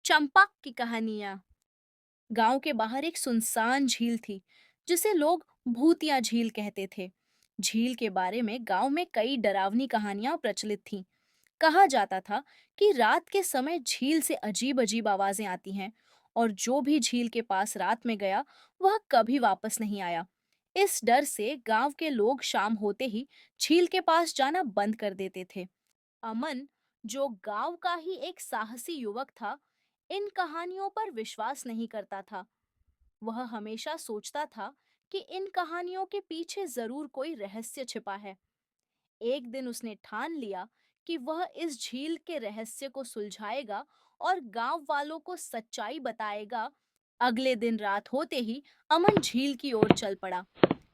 चंपक की कहानियां। गांव के बाहर एक सुनसान झील थी जिसे लोग भूतिया झील कहते थे। झील के बारे में गांव में कई डरावनी कहानियां प्रचलित थीं। कहा जाता था कि रात के समय झील से अजीब अजीब आवाजें आती हैं और जो भी झील के पास रात में गया वह कभी वापस नहीं आया। इस डर से गांव के लोग शाम होते ही झील के पास जाना बंद कर देते थे। अमन, जो गांव का ही एक साहसी युवक था, इन कहानियों पर विश्वास नहीं करता था। वह हमेशा सोचता था कि इन कहानियों के पीछे जरूर कोई रहस्य छिपा है। एक दिन उसने ठान लिया कि वह इस झील के रहस्य को सुलझाएगा और गांव वालों को सच्चाई बताएगा। अगले दिन रात होते ही अमन झील की ओर चल पड़ा।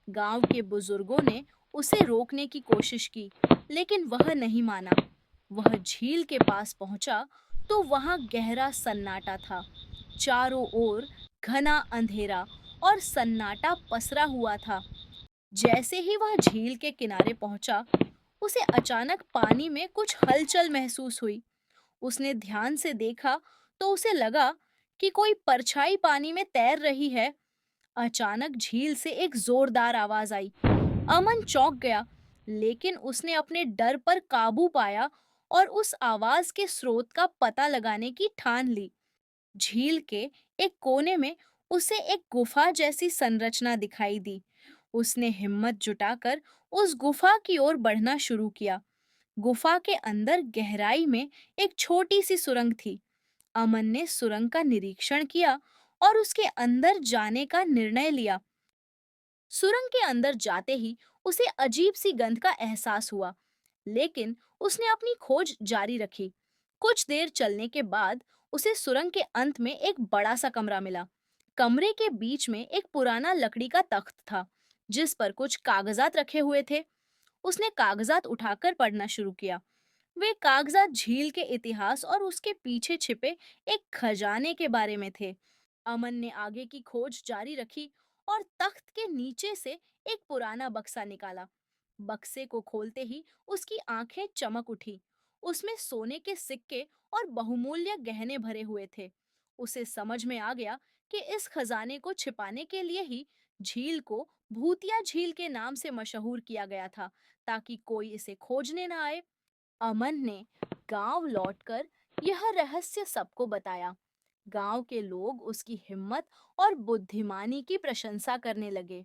गांव के बुजुर्गों ने उसे रोकने की कोशिश की, लेकिन वह नहीं माना। वह झील के पास पहुंचा तो वहां गहरा सन्नाटा था। चारों ओर घना अंधेरा और सन्नाटा पसरा हुआ था। जैसे ही वह झील के किनारे पहुंचा, उसे अचानक पानी में कुछ हलचल महसूस हुई। उसने ध्यान से देखा तो उसे लगा कि कोई परछाई पानी में तैर रही है। अचानक झील से एक जोरदार आवाज आई। अमन चौंक गया, लेकिन उसने अपने डर पर काबू पाया और उस आवाज के स्रोत का पता लगाने की ठान ली। झील के एक कोने में उसे एक गुफा जैसी संरचना दिखाई दी। उसने हिम्मत जुटाकर उस गुफा की ओर बढ़ना शुरू किया। गुफा के अंदर गहराई में एक छोटी सी सुरंग थी। अमन ने सुरंग का निरीक्षण किया और उसके अंदर जाने का निर्णय लिया। सुरंग के अंदर जाते ही उसे अजीब सी गंध का एहसास हुआ, लेकिन उसने अपनी खोज जारी रखी। कुछ देर चलने के बाद उसे सुरंग के अंत में एक बड़ा सा कमरा मिला। कमरे के बीच में एक पुराना लकड़ी का तख्त था, जिस पर कुछ कागजात रखे हुए थे। उसने कागजात उठाकर पढ़ना शुरू किया। वे कागजात झील के इतिहास और उसके पीछे छिपे एक खजाने के बारे में थे। अमन ने आगे की खोज जारी रखी और तख्त के नीचे से एक पुराना बक्सा निकाला। बक्से को खोलते ही उसकी आंखें चमक उठी। उसमें सोने के सिक्के और बहुमूल्य गहने भरे हुए थे। उसे समझ में आ गया कि इस खजाने को छिपाने के लिए ही झील को भूतिया झील के नाम से मशहूर किया गया था, ताकि कोई इसे खोजने ना आए। अमन ने गांव लौटकर यह रहस्य सबको बताया। गांव के लोग उसकी हिम्मत और बुद्धिमानी की प्रशंसा करने लगे।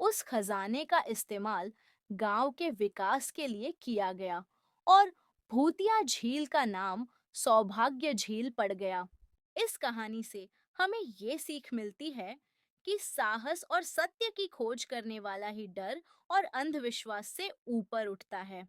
उस खजाने का इस्तेमाल गांव के विकास के लिए किया गया और भूतिया झील का नाम सौभाग्य झील पड़ गया। इस कहानी से हमें ये सीख मिलती है कि साहस और सत्य की खोज करने वाला ही डर और अंधविश्वास से ऊपर उठता है।